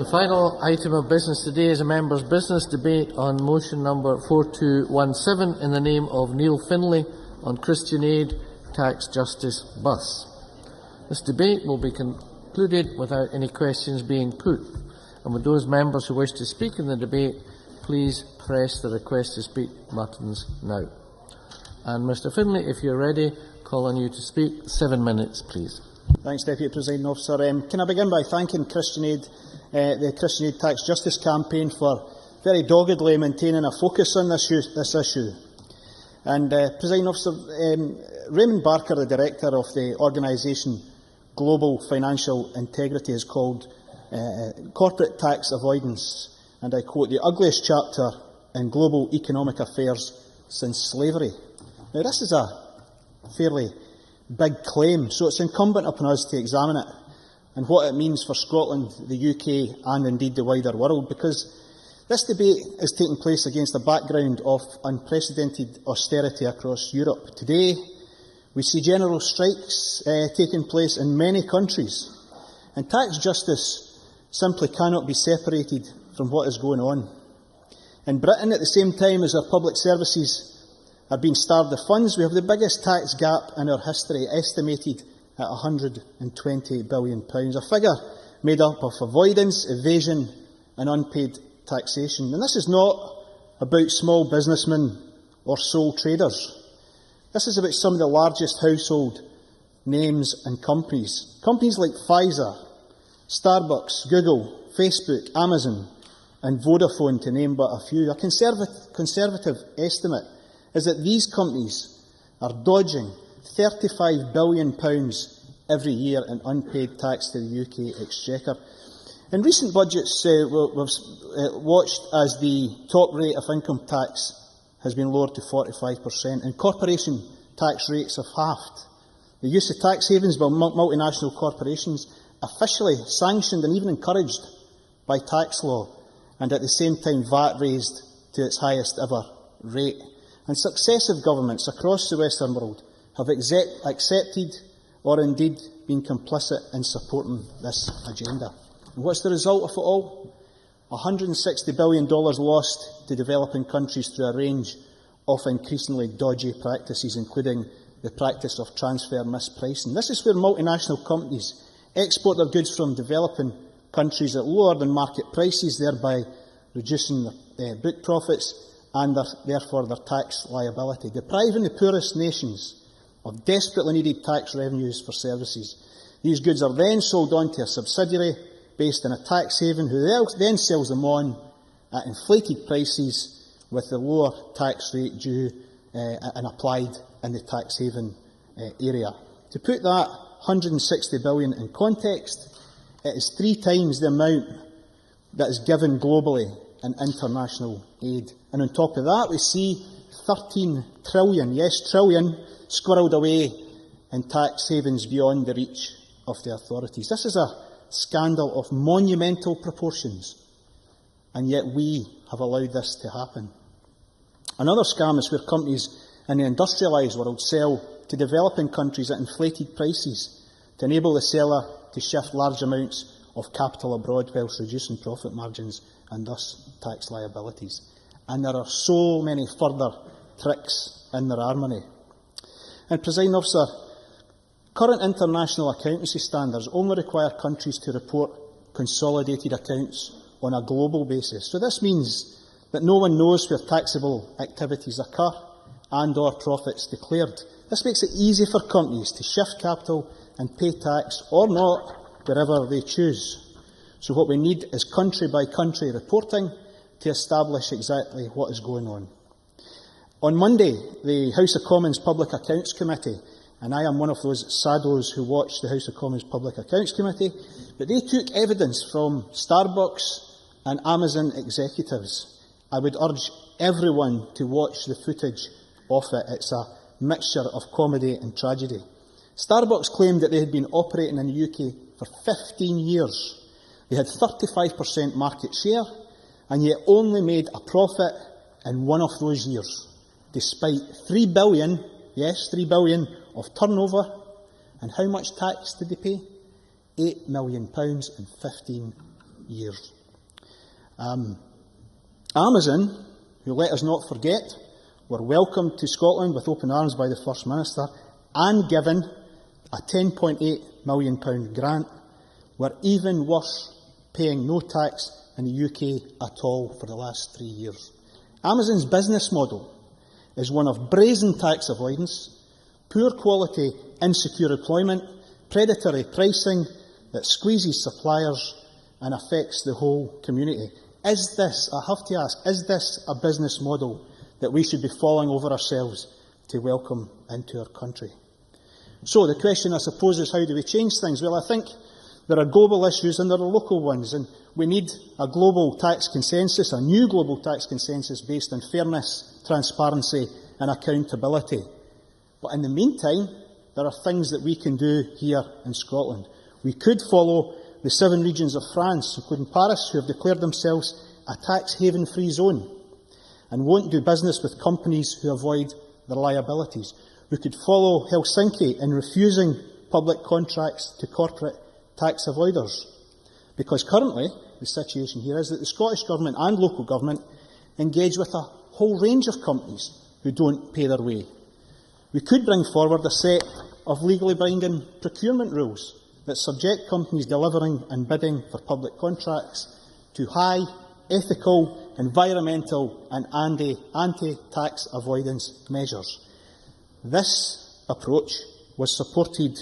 The final item of business today is a members' business debate on motion number 4217 in the name of Neil Findlay on Christian Aid Tax Justice Bus. This debate will be concluded without any questions being put. And with those members who wish to speak in the debate, please press the request to speak buttons now. And Mr Findlay, if you're ready, call on you to speak. 7 minutes, please. Thanks, Deputy Presiding Officer. Can I begin by thanking Christian Aid, the Christian Aid Tax Justice Campaign, for very doggedly maintaining a focus on this issue. And, Presiding Officer, Raymond Barker, the Director of the organisation Global Financial Integrity, has called corporate tax avoidance, and I quote, the ugliest chapter in global economic affairs since slavery. Now, this is a fairly big claim, so it's incumbent upon us to examine it and what it means for Scotland, the UK and indeed the wider world, because this debate is taking place against a background of unprecedented austerity across Europe. Today, we see general strikes taking place in many countries, and tax justice simply cannot be separated from what is going on. In Britain, at the same time as our public services are being starved of funds, we have the biggest tax gap in our history, estimated at £120 billion, a figure made up of avoidance, evasion and unpaid taxation. And this is not about small businessmen or sole traders. This is about some of the largest household names and companies. Companies like Pfizer, Starbucks, Google, Facebook, Amazon and Vodafone, to name but a few. A conservative estimate is that these companies are dodging £35 billion every year in unpaid tax to the UK Exchequer. In recent budgets, we've watched as the top rate of income tax has been lowered to 45%, and corporation tax rates have halved. The use of tax havens by multinational corporations, officially sanctioned and even encouraged by tax law, and at the same time VAT raised to its highest ever rate. And successive governments across the Western world have accepted or indeed been complicit in supporting this agenda. And what's the result of it all? $160 billion lost to developing countries through a range of increasingly dodgy practices, including the practice of transfer mispricing. This is where multinational companies export their goods from developing countries at lower than market prices, thereby reducing their book profits and therefore their tax liability, depriving the poorest nations of desperately needed tax revenues for services. These goods are then sold on to a subsidiary based in a tax haven, who then sells them on at inflated prices with the lower tax rate due and applied in the tax haven area. To put that $160 billion in context, it is 3 times the amount that is given globally in international aid. And on top of that, we see 13 trillion, yes, trillion, squirreled away in tax havens beyond the reach of the authorities. This is a scandal of monumental proportions, and yet we have allowed this to happen. Another scam is where companies in the industrialised world sell to developing countries at inflated prices to enable the seller to shift large amounts of capital abroad whilst reducing profit margins and thus tax liabilities. And there are so many further tricks in their armoury. And, Presiding Officer, current international accountancy standards only require countries to report consolidated accounts on a global basis. So this means that no one knows where taxable activities occur and/or profits declared. This makes it easy for companies to shift capital and pay tax, or not, wherever they choose. So what we need is country-by-country reporting to establish exactly what is going on. On Monday, the House of Commons Public Accounts Committee, and I am one of those saddos who watch the House of Commons Public Accounts Committee, but they took evidence from Starbucks and Amazon executives. I would urge everyone to watch the footage of it. It's a mixture of comedy and tragedy. Starbucks claimed that they had been operating in the UK for 15 years. They had 35% market share, and yet only made a profit in one of those years, despite £3 billion, yes, £3 billion of turnover. And how much tax did they pay? £8 million in 15 years. Amazon, who, let us not forget, were welcomed to Scotland with open arms by the First Minister and given a £10.8 million grant, were even worse, paying no tax in the UK at all for the last 3 years. Amazon's business model is one of brazen tax avoidance, poor quality, insecure employment, predatory pricing that squeezes suppliers and affects the whole community. Is this, I have to ask, is this a business model that we should be falling over ourselves to welcome into our country? So the question, I suppose, is how do we change things? Well, I think there are global issues and there are local ones, and we need a global tax consensus, a new global tax consensus based on fairness, transparency and accountability. But in the meantime, there are things that we can do here in Scotland. We could follow the 7 regions of France, including Paris, who have declared themselves a tax haven-free zone and won't do business with companies who avoid their liabilities. We could follow Helsinki in refusing public contracts to corporate tax avoiders, because currently the situation here is that the Scottish Government and local government engage with a whole range of companies who don't pay their way. We could bring forward a set of legally binding procurement rules that subject companies delivering and bidding for public contracts to high ethical, environmental and anti-tax avoidance measures. This approach was supported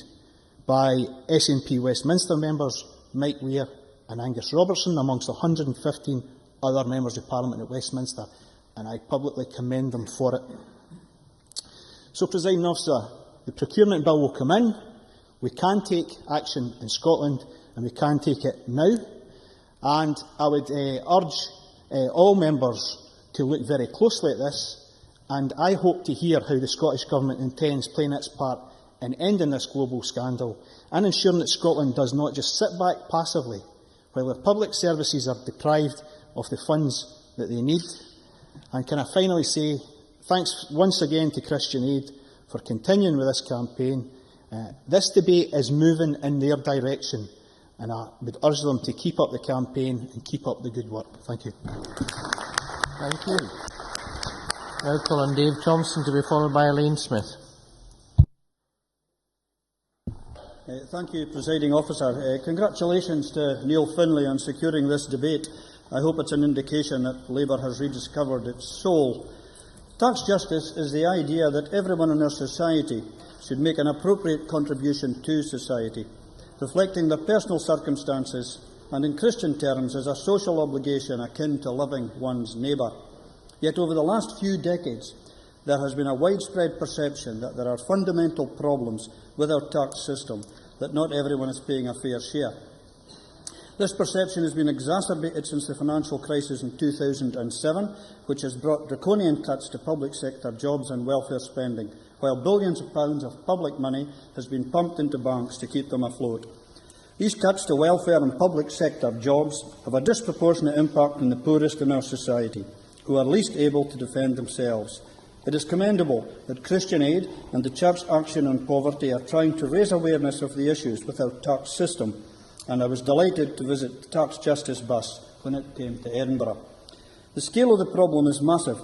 by SNP Westminster members Mike Weir and Angus Robertson, amongst 115 other members of Parliament at Westminster, and I publicly commend them for it. So, Presiding Officer, the procurement bill will come in. We can take action in Scotland, and we can take it now. And I would urge all members to look very closely at this, and I hope to hear how the Scottish Government intends playing its part in ending this global scandal and ensuring that Scotland does not just sit back passively while our public services are deprived of the funds that they need. And can I finally say thanks once again to Christian Aid for continuing with this campaign. This debate is moving in their direction, and I would urge them to keep up the campaign and keep up the good work. Thank you. Thank you. Now call on Dave Thompson to be followed by Elaine Smith. Thank you, Presiding Officer. Congratulations to Neil Findlay on securing this debate. I hope it's an indication that Labour has rediscovered its soul. Tax justice is the idea that everyone in our society should make an appropriate contribution to society, reflecting their personal circumstances and, in Christian terms, as a social obligation akin to loving one's neighbour. Yet over the last few decades, there has been a widespread perception that there are fundamental problems with our tax system, that not everyone is paying a fair share. This perception has been exacerbated since the financial crisis in 2007, which has brought draconian cuts to public sector jobs and welfare spending, while billions of pounds of public money has been pumped into banks to keep them afloat. These cuts to welfare and public sector jobs have a disproportionate impact on the poorest in our society, who are least able to defend themselves. It is commendable that Christian Aid and the Church Action on Poverty are trying to raise awareness of the issues with our tax system, and I was delighted to visit the Tax Justice bus when it came to Edinburgh. The scale of the problem is massive.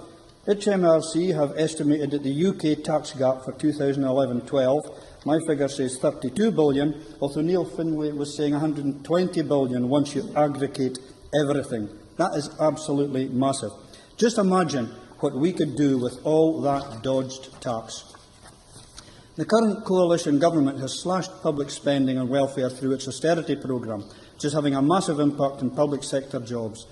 HMRC have estimated that the UK tax gap for 2011-12, my figure says 32 billion, although Neil Findlay was saying 120 billion once you aggregate everything. That is absolutely massive. Just imagine what we could do with all that dodged tax. The current coalition government has slashed public spending on welfare through its austerity programme, which is having a massive impact on public sector jobs.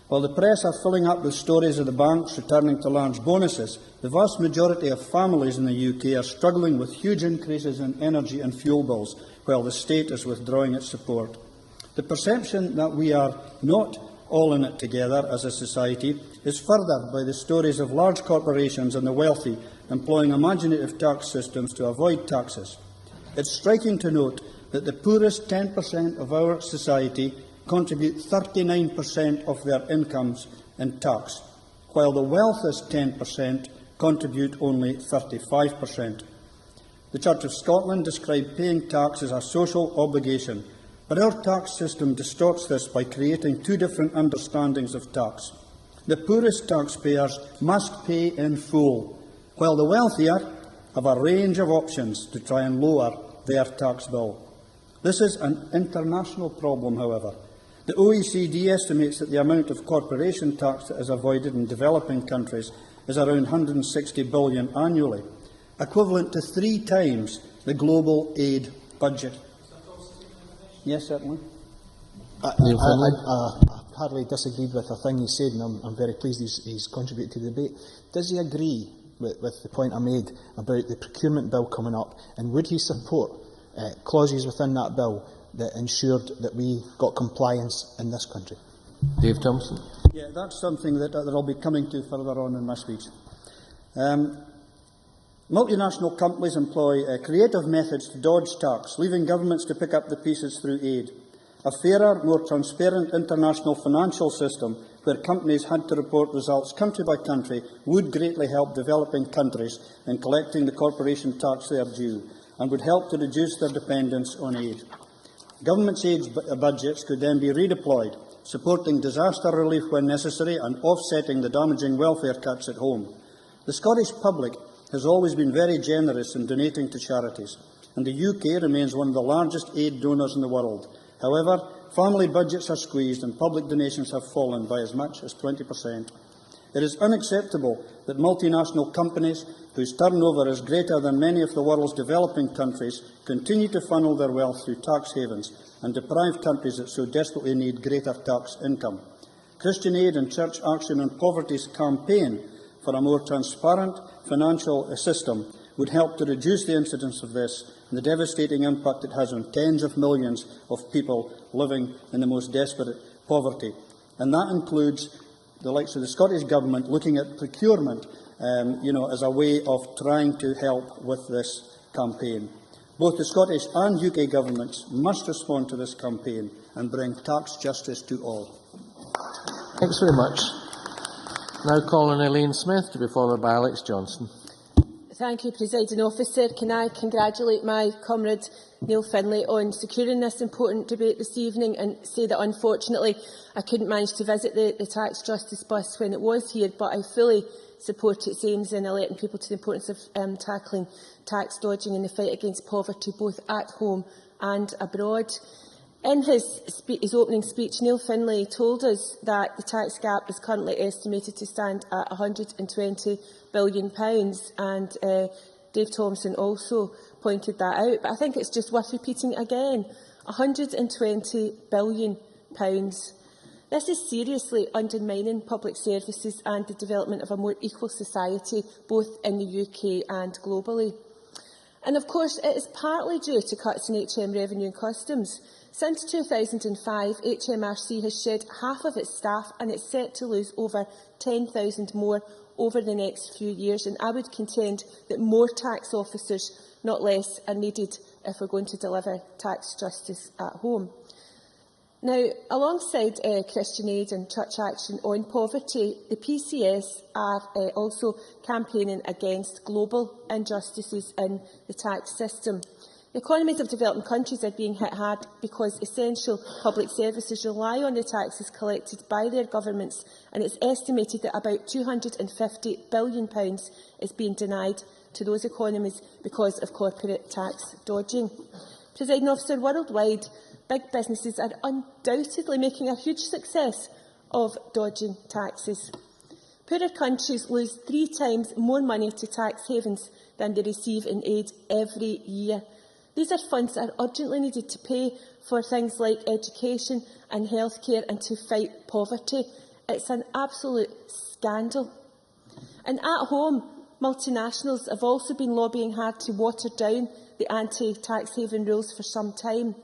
While the press are filling up with stories of the banks returning to large bonuses, the vast majority of families in the UK are struggling with huge increases in energy and fuel bills, while the state is withdrawing its support. The perception that we are not all in it together as a society is furthered by the stories of large corporations and the wealthy employing imaginative tax systems to avoid taxes. It's striking to note that the poorest 10% of our society contribute 39% of their incomes in tax, while the wealthiest 10% contribute only 35%. The Church of Scotland described paying tax as a social obligation, But our tax system distorts this by creating two different understandings of tax. The poorest taxpayers must pay in full, while the wealthier have a range of options to try and lower their tax bill. This is an international problem, however. The OECD estimates that the amount of corporation tax that is avoided in developing countries is around $160 billion annually, equivalent to 3 times the global aid budget. Yes, certainly. Neil Findlay. I hardly disagreed with a thing he said, and I'm very pleased he's contributed to the debate. Does he agree with the point I made about the procurement bill coming up, and would he support clauses within that bill that ensured that we got compliance in this country? Dave Thompson. Yeah, that's something that I'll be coming to further on in my speech. Multinational companies employ creative methods to dodge tax, leaving governments to pick up the pieces through aid. A fairer, more transparent international financial system where companies had to report results country by country would greatly help developing countries in collecting the corporation tax they are due and would help to reduce their dependence on aid. Governments' aid budgets could then be redeployed, supporting disaster relief when necessary and offsetting the damaging welfare cuts at home. The Scottish public has always been very generous in donating to charities, and the UK remains one of the largest aid donors in the world. However, family budgets are squeezed and public donations have fallen by as much as 20%. It is unacceptable that multinational companies, whose turnover is greater than many of the world's developing countries, continue to funnel their wealth through tax havens and deprive countries that so desperately need greater tax income. Christian Aid and Church Action on Poverty's campaign for a more transparent financial system would help to reduce the incidence of this and the devastating impact it has on tens of millions of people living in the most desperate poverty. And that includes the likes of the Scottish Government looking at procurement as a way of trying to help with this campaign. Both the Scottish and UK governments must respond to this campaign and bring tax justice to all. Thanks very much. Now calling Elaine Smith to be followed by Alex Johnson. Thank you, Presiding Officer. Can I congratulate my comrade Neil Findlay on securing this important debate this evening and say that unfortunately I couldn't manage to visit the Tax Justice bus when it was here, but I fully support its aims in alerting people to the importance of tackling tax dodging in the fight against poverty, both at home and abroad. In his opening speech, Neil Findlay told us that the tax gap is currently estimated to stand at £120 billion, and Dave Thompson also pointed that out. But I think it's just worth repeating again, £120 billion. This is seriously undermining public services and the development of a more equal society, both in the UK and globally. And of course, it is partly due to cuts in HM revenue and customs. Since 2005, HMRC has shed half of its staff and it's set to lose over 10,000 more over the next few years. And I would contend that more tax officers, not less, are needed if we're going to deliver tax justice at home. Now, alongside Christian Aid and Church Action on Poverty, the PCS are also campaigning against global injustices in the tax system. The economies of developing countries are being hit hard because essential public services rely on the taxes collected by their governments, and it's estimated that about £250 billion is being denied to those economies because of corporate tax dodging. Presiding Officer, worldwide, big businesses are undoubtedly making a huge success of dodging taxes. Poorer countries lose 3 times more money to tax havens than they receive in aid every year. These are funds that are urgently needed to pay for things like education and healthcare and to fight poverty. It's an absolute scandal. And at home, multinationals have also been lobbying hard to water down the anti-tax haven rules for some time.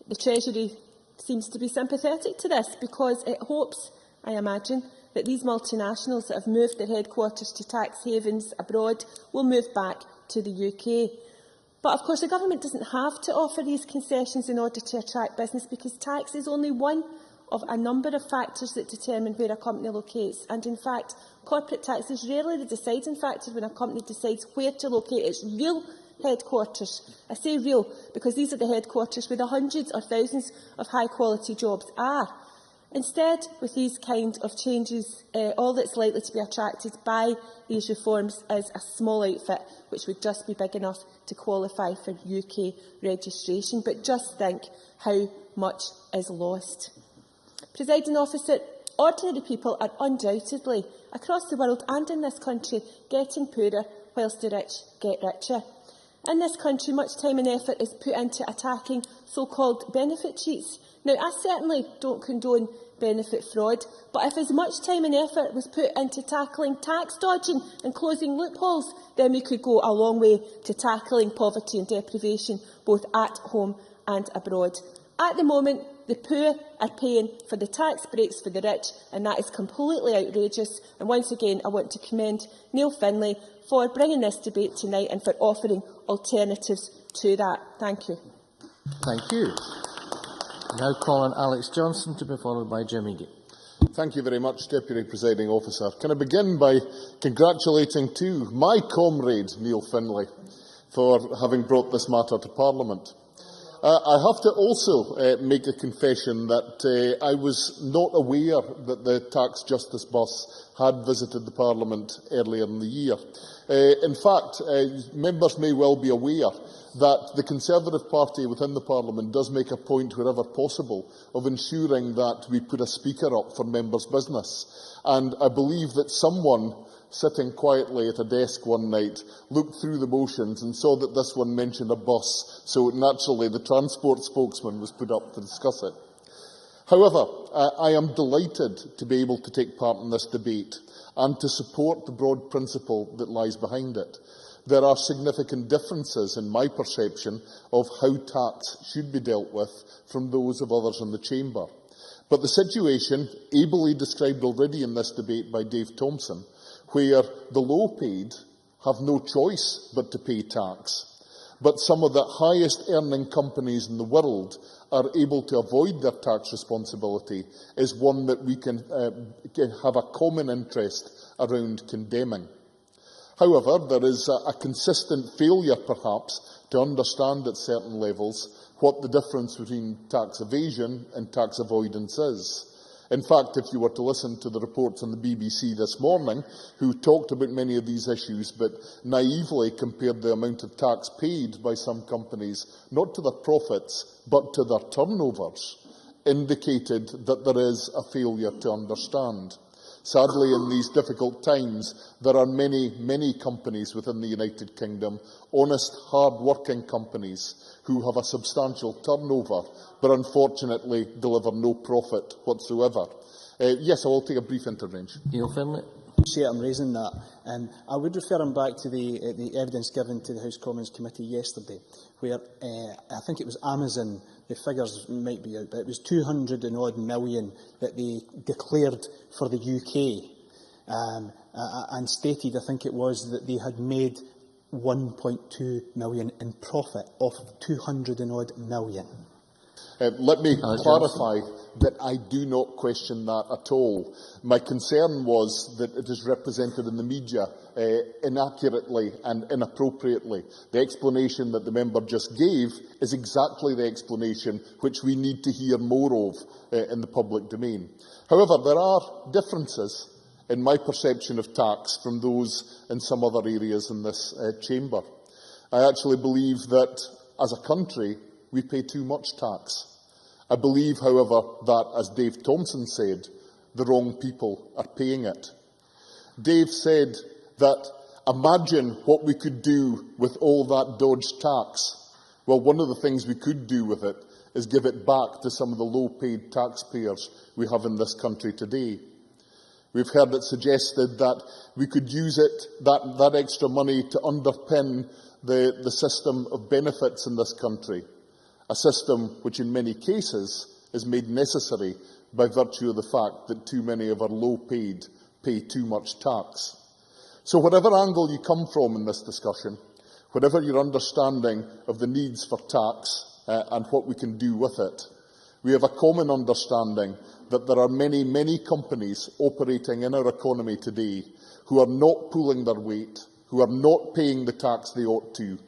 The Treasury seems to be sympathetic to this because it hopes, I imagine, that these multinationals that have moved their headquarters to tax havens abroad will move back to the UK. But of course the government doesn't have to offer these concessions in order to attract business, because tax is only one of a number of factors that determine where a company locates. And in fact, corporate tax is rarely the deciding factor when a company decides where to locate its real headquarters. I say real because these are the headquarters where the hundreds or thousands of high-quality jobs are. Instead, with these kind of changes, all that's likely to be attracted by these reforms is a small outfit, which would just be big enough to qualify for UK registration. But just think how much is lost. Presiding Officer, ordinary people are undoubtedly, across the world and in this country, getting poorer whilst the rich get richer. In this country, much time and effort is put into attacking so-called benefit cheats. Now, I certainly don't condone benefit fraud, but if as much time and effort was put into tackling tax dodging and closing loopholes, then we could go a long way to tackling poverty and deprivation, both at home and abroad. At the moment, the poor are paying for the tax breaks for the rich, and that is completely outrageous. And once again, I want to commend Neil Findlay for bringing this debate tonight and for offering alternatives to that. Thank you. Thank you. Now call on Alex Johnson to be followed by Jim Egan. Thank you very much, Deputy Presiding Officer. Can I begin by congratulating too my comrade Neil Findlay for having brought this matter to Parliament. I have to also make a confession that I was not aware that the Tax Justice bus had visited the Parliament earlier in the year. In fact, members may well be aware that the Conservative Party within the Parliament does make a point, wherever possible, of ensuring that we put a speaker up for members' business. And I believe that someone sitting quietly at a desk one night looked through the motions and saw that this one mentioned a bus, so naturally the transport spokesman was put up to discuss it. However, I am delighted to be able to take part in this debate and to support the broad principle that lies behind it. There are significant differences in my perception of how tax should be dealt with from those of others in the Chamber. But the situation, ably described already in this debate by Dave Thompson, where the low-paid have no choice but to pay tax, but some of the highest-earning companies in the world are able to avoid their tax responsibility, is one that we can have a common interest around condemning. However, there is a consistent failure, perhaps, to understand at certain levels what the difference between tax evasion and tax avoidance is. In fact, if you were to listen to the reports on the BBC this morning, who talked about many of these issues, but naively compared the amount of tax paid by some companies, not to their profits, but to their turnovers, indicated that there is a failure to understand. Sadly, in these difficult times, there are many, many companies within the United Kingdom, honest, hard-working companies, who have a substantial turnover, but unfortunately deliver no profit whatsoever. Yes, I will take a brief intervention. Neil Findlay. I'm raising that. I would refer him back to the evidence given to the House Commons Committee yesterday, where I think it was Amazon, the figures might be out, but it was 200 and odd million that they declared for the UK, and stated, I think it was, that they had made 1.2 million in profit off 200 and odd million. Let me clarify that I do not question that at all. My concern was that it is represented in the media inaccurately and inappropriately. The explanation that the member just gave is exactly the explanation which we need to hear more of in the public domain. However, there are differences in my perception of tax from those in some other areas in this chamber. I actually believe that, as a country, we pay too much tax. I believe, however, that, as Dave Thompson said, the wrong people are paying it. Dave said that, imagine what we could do with all that dodged tax. Well, one of the things we could do with it is give it back to some of the low-paid taxpayers we have in this country today. We've heard it suggested that we could use it, that extra money, to underpin the system of benefits in this country, a system which in many cases is made necessary by virtue of the fact that too many of our low-paid pay too much tax. So whatever angle you come from in this discussion, whatever your understanding of the needs for tax and what we can do with it, we have a common understanding that there are many, many companies operating in our economy today who are not pulling their weight, who are not paying the tax they ought to,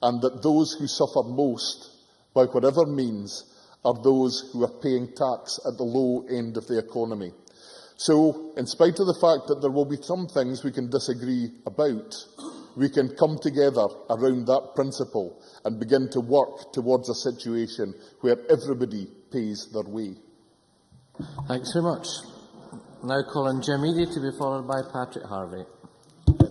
and that those who suffer most, by whatever means, are those who are paying tax at the low end of the economy. So, in spite of the fact that there will be some things we can disagree about, we can come together around that principle and begin to work towards a situation where everybody pays their way. Thanks very much. Now calling Jim Eadie to be followed by Patrick Harvie.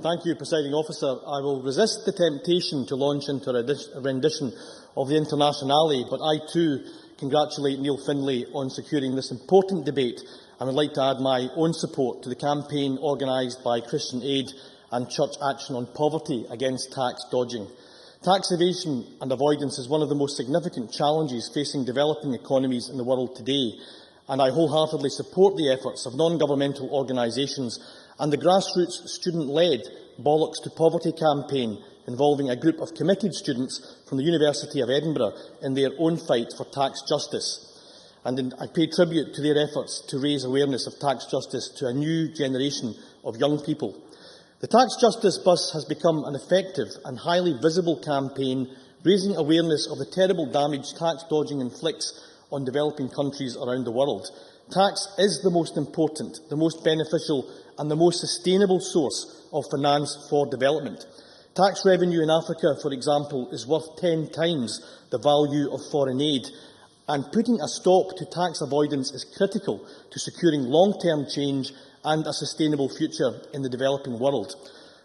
Thank you, Presiding Officer. I will resist the temptation to launch into a rendition of the Internationale, but I too congratulate Neil Findlay on securing this important debate and would like to add my own support to the campaign organised by Christian Aid and Church Action on Poverty against tax dodging. Tax evasion and avoidance is one of the most significant challenges facing developing economies in the world today, and I wholeheartedly support the efforts of non-governmental organisations and the grassroots student-led Bollocks to Poverty campaign involving a group of committed students from the University of Edinburgh in their own fight for tax justice. And I pay tribute to their efforts to raise awareness of tax justice to a new generation of young people. The Tax Justice Bus has become an effective and highly visible campaign raising awareness of the terrible damage tax dodging inflicts on developing countries around the world. Tax is the most important, the most beneficial and the most sustainable source of finance for development. Tax revenue in Africa, for example, is worth 10 times the value of foreign aid, and putting a stop to tax avoidance is critical to securing long-term change and a sustainable future in the developing world.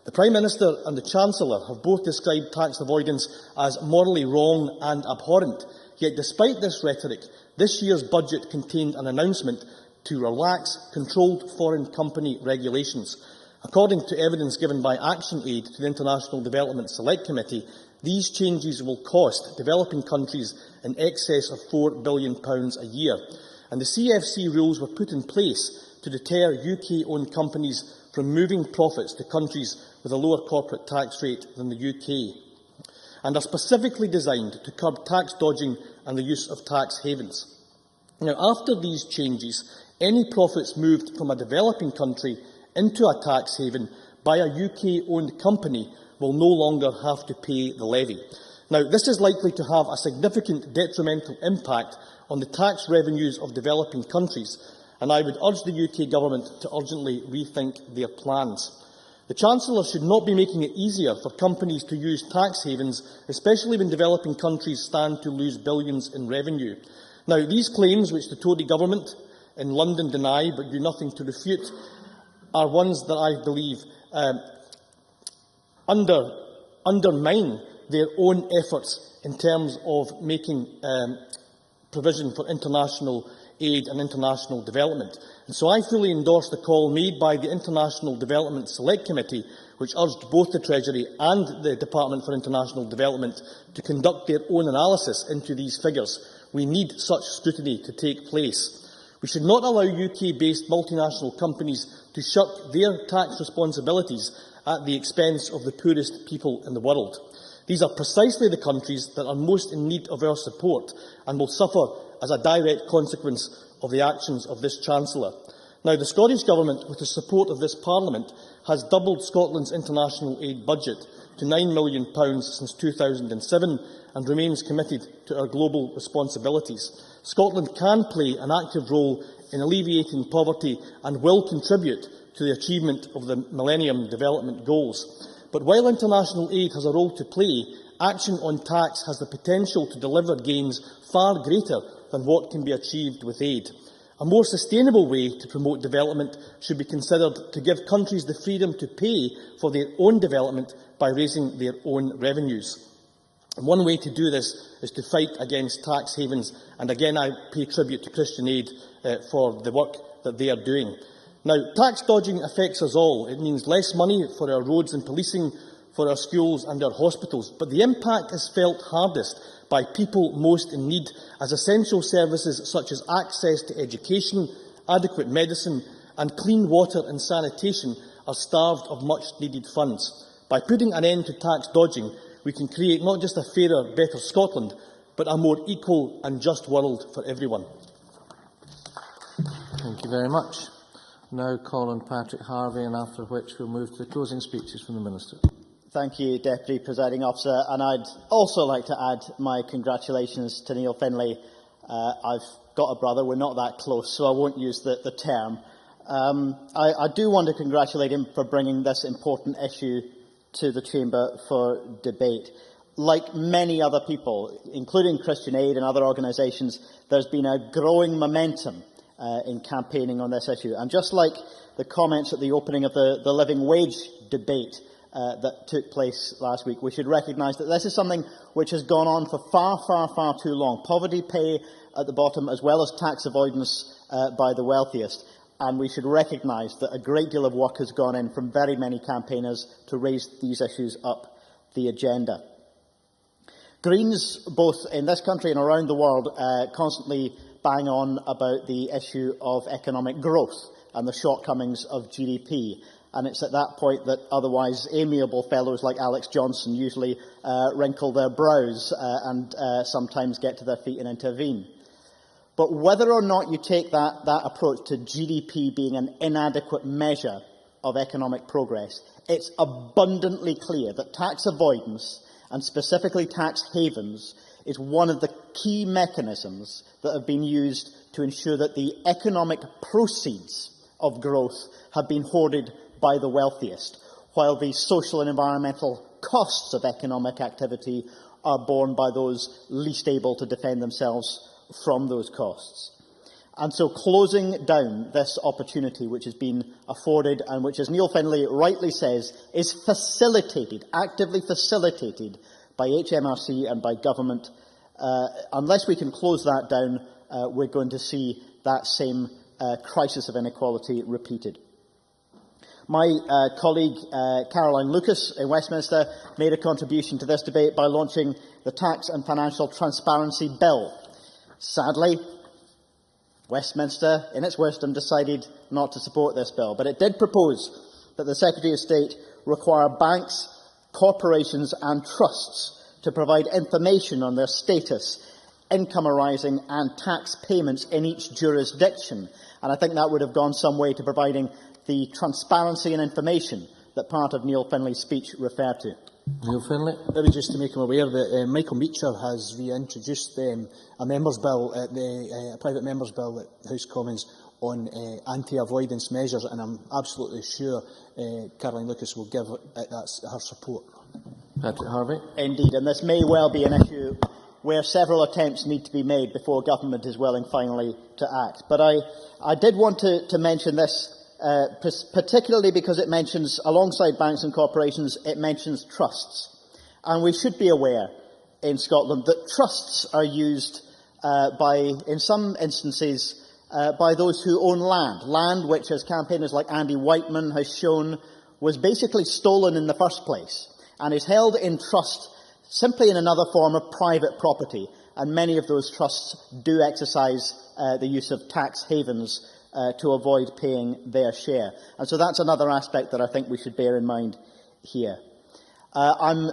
The Prime Minister and the Chancellor have both described tax avoidance as morally wrong and abhorrent, yet despite this rhetoric, this year's budget contained an announcement to relax controlled foreign company regulations. According to evidence given by Action Aid to the International Development Select Committee, these changes will cost developing countries in excess of £4 billion a year, and the CFC rules were put in place to deter UK-owned companies from moving profits to countries with a lower corporate tax rate than the UK, and are specifically designed to curb tax dodging and the use of tax havens. Now, after these changes, any profits moved from a developing country into a tax haven by a UK-owned company will no longer have to pay the levy. Now, this is likely to have a significant detrimental impact on the tax revenues of developing countries, and I would urge the UK Government to urgently rethink their plans. The Chancellor should not be making it easier for companies to use tax havens, especially when developing countries stand to lose billions in revenue. Now, these claims, which the Tory Government in London deny but do nothing to refute, are ones that I believe undermine their own efforts in terms of making provision for international aid and international development. And so I fully endorse the call made by the International Development Select Committee, which urged both the Treasury and the Department for International Development to conduct their own analysis into these figures. We need such scrutiny to take place. We should not allow UK-based multinational companies to shirk their tax responsibilities at the expense of the poorest people in the world. These are precisely the countries that are most in need of our support and will suffer as a direct consequence of the actions of this Chancellor. Now, the Scottish Government, with the support of this Parliament, has doubled Scotland's international aid budget to £9 million since 2007 and remains committed to our global responsibilities. Scotland can play an active role in alleviating poverty and will contribute to the achievement of the Millennium Development Goals. But while international aid has a role to play, action on tax has the potential to deliver gains far greater than what can be achieved with aid. A more sustainable way to promote development should be considered to give countries the freedom to pay for their own development by raising their own revenues. And one way to do this is to fight against tax havens, and again I pay tribute to Christian Aid for the work that they are doing. Now, tax dodging affects us all. It means less money for our roads and policing, for our schools and our hospitals, but the impact is felt hardest by people most in need, as essential services such as access to education, adequate medicine and clean water and sanitation are starved of much-needed funds. By putting an end to tax dodging, we can create not just a fairer, better Scotland, but a more equal and just world for everyone. Thank you very much. Now call on Patrick Harvie, and after which we'll move to the closing speeches from the Minister. Thank you, Deputy Presiding Officer. And I'd also like to add my congratulations to Neil Findlay. I've got a brother. We're not that close, so I won't use the term. I do want to congratulate him for bringing this important issue to the Chamber for debate. Like many other people, including Christian Aid and other organisations, there's been a growing momentum in campaigning on this issue. And just like the comments at the opening of the living wage debate that took place last week, we should recognise that this is something which has gone on for far too long. Poverty pay at the bottom, as well as tax avoidance by the wealthiest. And we should recognise that a great deal of work has gone in from very many campaigners to raise these issues up the agenda. Greens, both in this country and around the world, constantly bang on about the issue of economic growth and the shortcomings of GDP. And it's at that point that otherwise amiable fellows like Alex Johnson usually wrinkle their brows and sometimes get to their feet and intervene. But whether or not you take that approach to GDP being an inadequate measure of economic progress, it's abundantly clear that tax avoidance, and specifically tax havens, is one of the key mechanisms that have been used to ensure that the economic proceeds of growth have been hoarded by the wealthiest, while the social and environmental costs of economic activity are borne by those least able to defend themselves from those costs. And so closing down this opportunity which has been afforded and which, as Neil Findlay rightly says, is facilitated, actively facilitated by HMRC and by government, unless we can close that down, we're going to see that same crisis of inequality repeated. My colleague Caroline Lucas in Westminster made a contribution to this debate by launching the Tax and Financial Transparency Bill. Sadly, Westminster, in its wisdom, decided not to support this bill, but it did propose that the Secretary of State require banks, corporations and trusts to provide information on their status, income arising and tax payments in each jurisdiction. And I think that would have gone some way to providing the transparency and information that part of Neil Findlay's speech referred to. Neil Findlay. Maybe just to make him aware that Michael Meacher has reintroduced a members' bill, a private members' bill at the House of Commons on anti-avoidance measures, and I'm absolutely sure Caroline Lucas will give it her support. Patrick Harvey. Indeed, and this may well be an issue where several attempts need to be made before government is willing finally to act. But I did want to mention this, particularly because it mentions, alongside banks and corporations, it mentions trusts. And we should be aware in Scotland that trusts are used in some instances, by those who own land which, as campaigners like Andy Whiteman has shown, was basically stolen in the first place and is held in trust simply in another form of private property. And many of those trusts do exercise the use of tax havens to avoid paying their share. And so that's another aspect that I think we should bear in mind here. I'm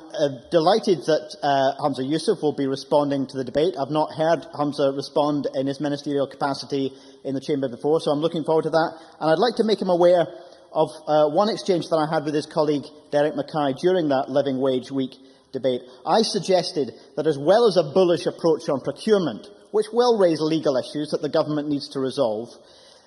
delighted that Humza Yousaf will be responding to the debate. I've not heard Humza respond in his ministerial capacity in the Chamber before, so I'm looking forward to that. And I'd like to make him aware of one exchange that I had with his colleague Derek Mackay during that Living Wage Week debate. I suggested that, as well as a bullish approach on procurement, which will raise legal issues that the government needs to resolve,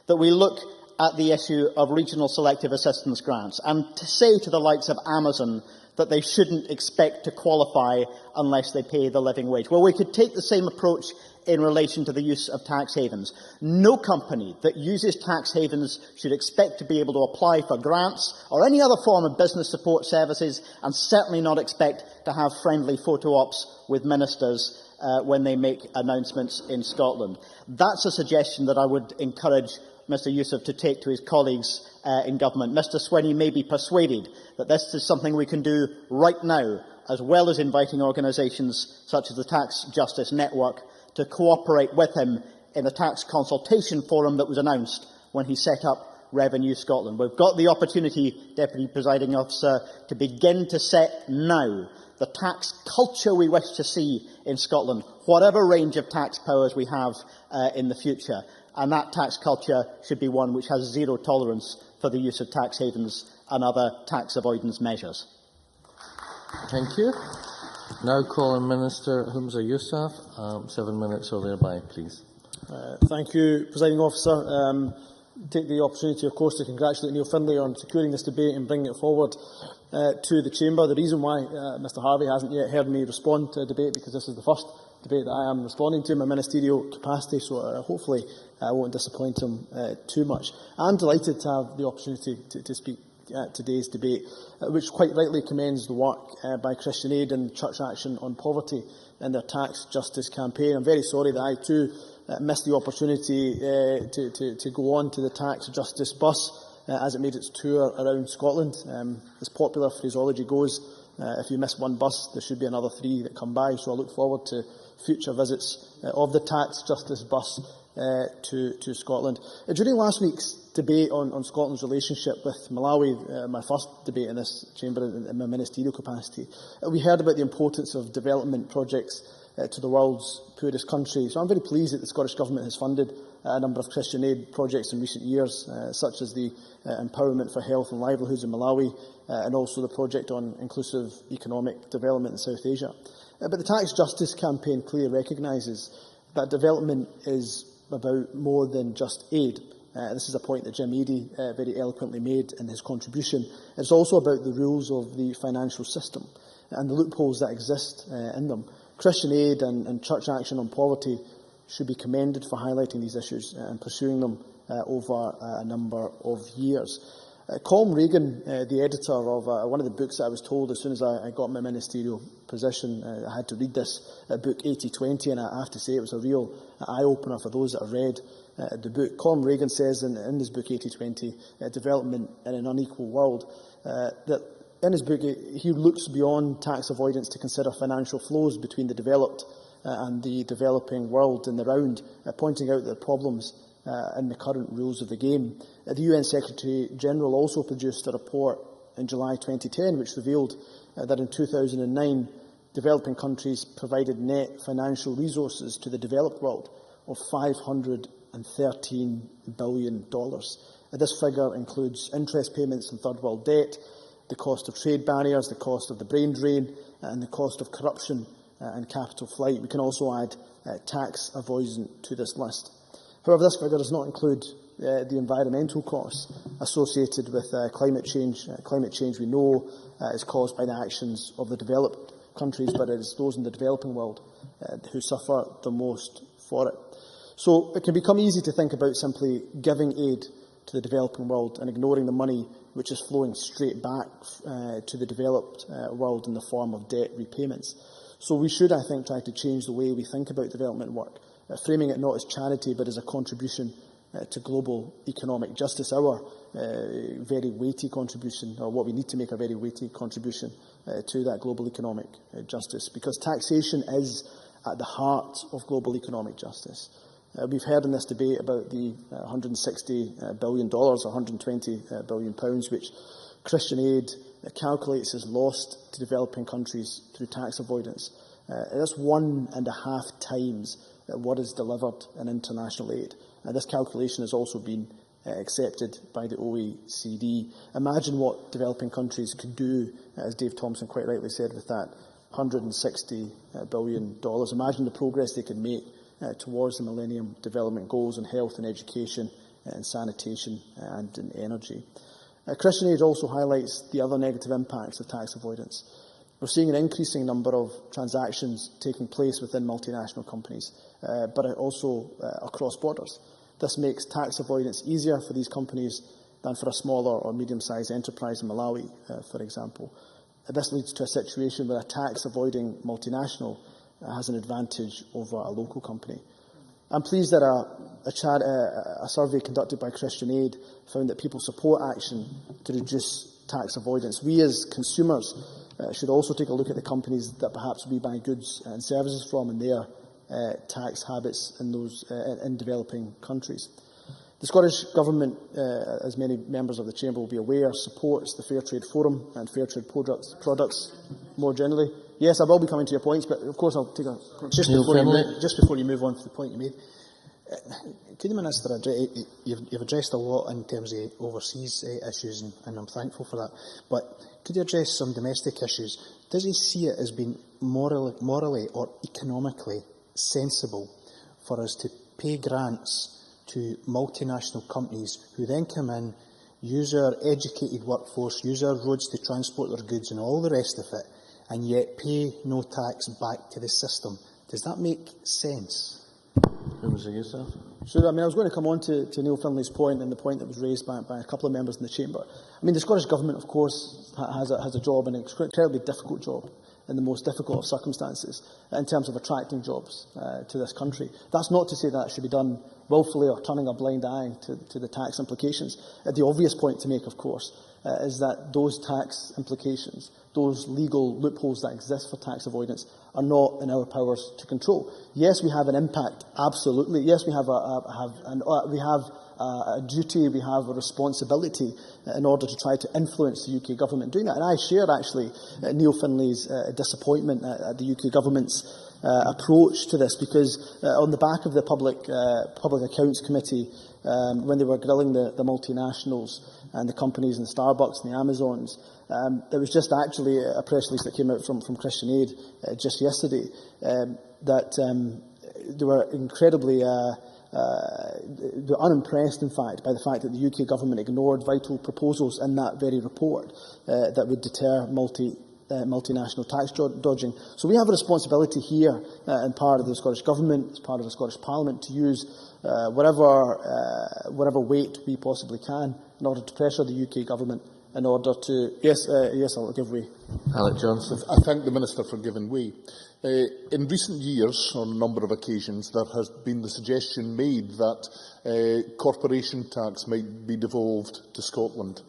that we look at the issue of regional selective assistance grants and to say to the likes of Amazon that they shouldn't expect to qualify unless they pay the living wage. Well, we could take the same approach in relation to the use of tax havens. No company that uses tax havens should expect to be able to apply for grants or any other form of business support services, and certainly not expect to have friendly photo ops with ministers when they make announcements in Scotland. That's a suggestion that I would encourage Mr Yousaf to take to his colleagues in government. Mr Swinney may be persuaded that this is something we can do right now, as well as inviting organisations such as the Tax Justice Network to cooperate with him in the tax consultation forum that was announced when he set up Revenue Scotland. We've got the opportunity, Deputy Presiding Officer, to begin to set now the tax culture we wish to see in Scotland, whatever range of tax powers we have in the future. And that tax culture should be one which has zero tolerance for the use of tax havens and other tax avoidance measures. Thank you. Now call on Minister Humza Yousaf. 7 minutes or thereby, please. Thank you, Presiding Officer. Take the opportunity, of course, to congratulate Neil Findlay on securing this debate and bringing it forward to the Chamber. The reason why Mr Harvey hasn't yet heard me respond to a debate, because this is the first debate that I am responding to in my ministerial capacity, so hopefully I won't disappoint him too much. I'm delighted to have the opportunity to speak at today's debate, which quite rightly commends the work by Christian Aid and Church Action on Poverty in their tax justice campaign. I'm very sorry that I too missed the opportunity to go on to the tax justice bus as it made its tour around Scotland. As popular phraseology goes, if you miss one bus, there should be another 3 that come by, so I look forward to future visits of the tax justice bus to Scotland. During last week's debate on Scotland's relationship with Malawi, my first debate in this chamber in my ministerial capacity, we heard about the importance of development projects to the world's poorest country. So I'm very pleased that the Scottish Government has funded a number of Christian Aid projects in recent years, such as the Empowerment for Health and Livelihoods in Malawi, and also the project on inclusive economic development in South Asia. But the Tax Justice campaign clearly recognises that development is about more than just aid. This is a point that Jim Eadie very eloquently made in his contribution. It's also about the rules of the financial system and the loopholes that exist in them. Christian Aid and Church Action on Poverty should be commended for highlighting these issues and pursuing them over a number of years. Colm Regan, the editor of one of the books that I was told as soon as I got my ministerial position, I had to read this book 80/20, and I have to say it was a real eye-opener for those that have read the book. Colm Regan says in his book 80/20, Development in an Unequal World, that in his book he looks beyond tax avoidance to consider financial flows between the developed and the developing world in the round, pointing out the problems in the current rules of the game. The UN Secretary-General also produced a report in July 2010 which revealed that in 2009 developing countries provided net financial resources to the developed world of $513 billion. This figure includes interest payments on third world debt, the cost of trade barriers, the cost of the brain drain, and the cost of corruption and capital flight. We can also add tax avoidance to this list. However, this figure does not include the environmental costs associated with climate change. Climate change, we know, is caused by the actions of the developed countries, but it is those in the developing world who suffer the most for it. So it can become easy to think about simply giving aid to the developing world and ignoring the money which is flowing straight back to the developed world in the form of debt repayments. So we should, I think, try to change the way we think about development work, framing it not as charity but as a contribution to global economic justice, our very weighty contribution, or what we need to make a very weighty contribution to that global economic justice, because taxation is at the heart of global economic justice. We've heard in this debate about the $160 billion or £120 billion, which Christian Aid calculates as lost to developing countries through tax avoidance. That's 1.5 times what is delivered in international aid. This calculation has also been accepted by the OECD. Imagine what developing countries could do, as Dave Thompson quite rightly said, with that $160 billion. Imagine the progress they could make towards the Millennium Development Goals in health and education and sanitation and in energy. Christian Aid also highlights the other negative impacts of tax avoidance. We're seeing an increasing number of transactions taking place within multinational companies, but also across borders. This makes tax avoidance easier for these companies than for a smaller or medium-sized enterprise in Malawi, for example. This leads to a situation where a tax-avoiding multinational has an advantage over a local company. I'm pleased that a survey conducted by Christian Aid found that people support action to reduce tax avoidance. We as consumers should also take a look at the companies that perhaps we buy goods and services from and their tax habits in developing countries. The Scottish Government, as many members of the Chamber will be aware, supports the Fair Trade Forum and fair trade products more generally. Yes, I will be coming to your points, but of course I'll take a... Just before you move on to the point you made, could the Minister, you've addressed a lot in terms of overseas issues, and I'm thankful for that, but could you address some domestic issues? does he see it as being morally or economically sensible for us to pay grants to multinational companies who then come in, use our educated workforce, use our roads to transport their goods and all the rest of it, and yet pay no tax back to the system? Does that make sense? Sure. I was going to come on to Neil Findlay's point and the point that was raised by a couple of members in the Chamber. The Scottish Government, of course, has a job, and an incredibly difficult job, in the most difficult of circumstances, in terms of attracting jobs to this country. That's not to say that should be done willfully or turning a blind eye to the tax implications. The obvious point to make, of course, is that those tax implications, those legal loopholes that exist for tax avoidance, are not in our powers to control. Yes, we have an impact, absolutely. Yes, we have a duty, we have a responsibility in order to try to influence the UK government doing that. And I share, actually, Neil Findlay's disappointment at the UK government's approach to this, because on the back of the Public Accounts Committee, when they were grilling the multinationals and the companies and the Starbucks and the Amazons, there was just actually a press release that came out from Christian Aid just yesterday that they were incredibly unimpressed, in fact, by the fact that the UK government ignored vital proposals in that very report that would deter multinational tax dodging. So we have a responsibility here, in part of the Scottish Government, as part of the Scottish Parliament, to use whatever weight we possibly can in order to pressure the UK Government in order to... Yes, I'll give way. Alec Johnson. I thank the Minister for giving way. In recent years, on a number of occasions, there has been the suggestion made that corporation tax might be devolved to Scotland.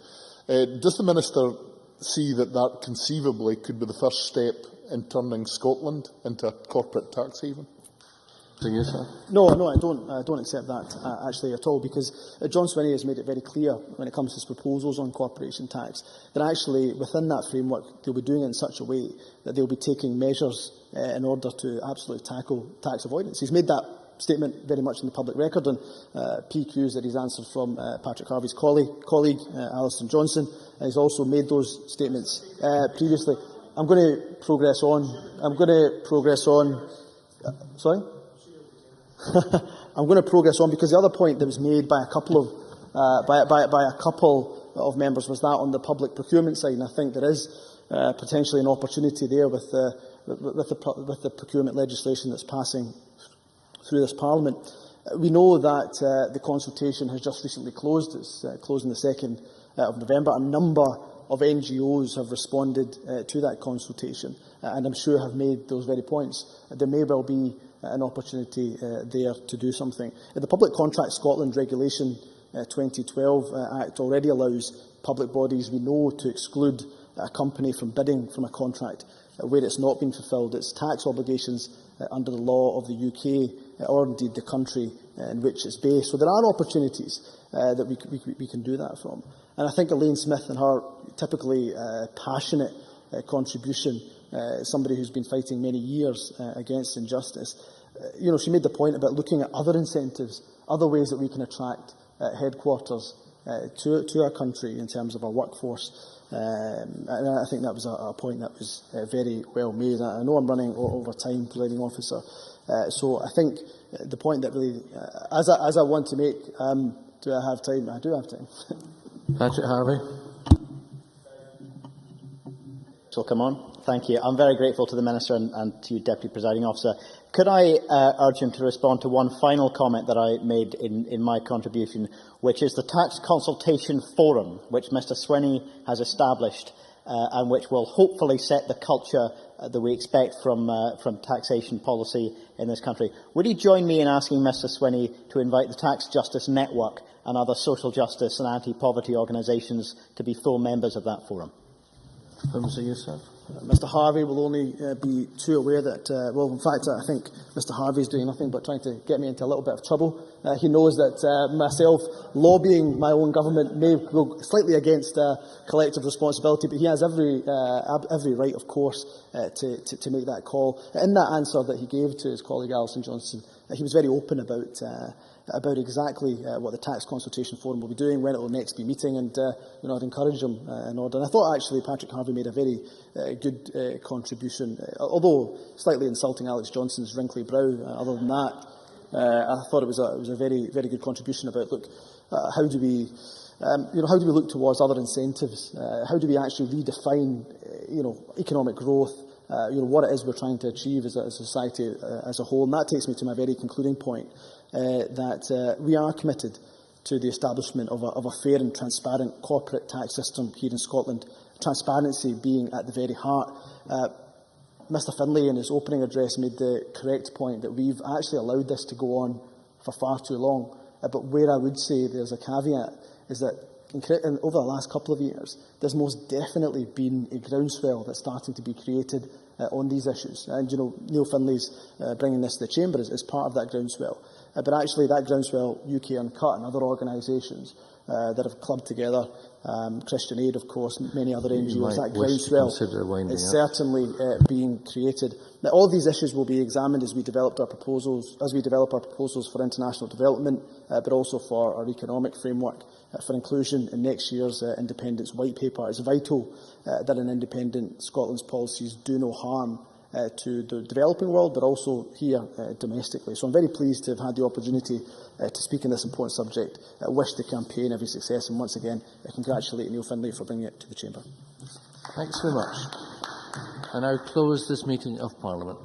Does the Minister see that conceivably could be the first step in turning Scotland into a corporate tax haven? No, I don't accept that actually at all, because John Swinney has made it very clear when it comes to his proposals on corporation tax that actually within that framework they'll be doing it in such a way that they'll be taking measures in order to absolutely tackle tax avoidance. He's made that statement very much in the public record, and PQs that he's answered from Patrick Harvey's colleague Alison Johnson. He's also made those statements previously. I'm going to progress on. Sorry? I'm going to progress on, because the other point that was made by a couple of members was that on the public procurement side, and I think there is potentially an opportunity there with the procurement legislation that's passing through this Parliament. We know that the consultation has just recently closed. It's closing the 2nd of November. A number of NGOs have responded to that consultation, and I'm sure have made those very points. There may well be an opportunity there to do something. The Public Contract Scotland Regulation 2012 Act already allows public bodies, we know, to exclude a company from bidding from a contract where it's not been fulfilled its tax obligations under the law of the UK, or indeed the country in which it's based. So there are opportunities that we can do that from. And I think Elaine Smith and her typically passionate contribution, somebody who's been fighting many years against injustice, she made the point about looking at other incentives, other ways that we can attract headquarters to our country in terms of our workforce. And I think that was a point that was very well made. I know I'm running over time, Presiding Officer, so I think the point that really, as I want to make, do I have time? I do have time. Patrick Harvey. So come on. Thank you. I'm very grateful to the Minister and to you, Deputy Presiding Officer. Could I urge him to respond to one final comment that I made in my contribution, which is the Tax Consultation Forum, which Mr Swinney has established and which will hopefully set the culture that we expect from taxation policy in this country. Would he join me in asking Mr Swinney to invite the Tax Justice Network and other social justice and anti-poverty organisations to be full members of that forum? Mr Harvey will only be too aware that, in fact, I think Mr Harvey is doing nothing but trying to get me into a little bit of trouble. He knows that myself lobbying my own government may go slightly against collective responsibility, but he has every right, of course, to make that call. In that answer that he gave to his colleague Alison Johnson, he was very open about exactly what the Tax Consultation Forum will be doing, when it will next be meeting, and I'd encourage him in order. And I thought actually Patrick Harvie made a very good contribution, although slightly insulting Alex Johnson's wrinkly brow. Other than that, I thought it was a very, very good contribution about, look, how do we look towards other incentives? How do we actually redefine, economic growth? What it is we're trying to achieve as a society as a whole. And that takes me to my very concluding point, that we are committed to the establishment of a fair and transparent corporate tax system here in Scotland, transparency being at the very heart. Mr Finlay, in his opening address, made the correct point that we've actually allowed this to go on for far too long. But where I would say there's a caveat is that over the last couple of years, there's most definitely been a groundswell that's starting to be created on these issues. And, Neil Finlay's bringing this to the Chamber is part of that groundswell. But actually, that groundswell, UK Uncut and other organisations that have clubbed together, Christian Aid, of course, many other NGOs, that groundswell is certainly being created. Now, all these issues will be examined as we develop our proposals for international development, but also for our economic framework for inclusion in next year's Independence White Paper. It's vital that an independent Scotland's policies do no harm to the developing world, but also here domestically. So I'm very pleased to have had the opportunity to speak on this important subject. I wish the campaign every success, and once again, I congratulate Neil Finlay for bringing it to the Chamber. Thanks very much. I now close this meeting of Parliament.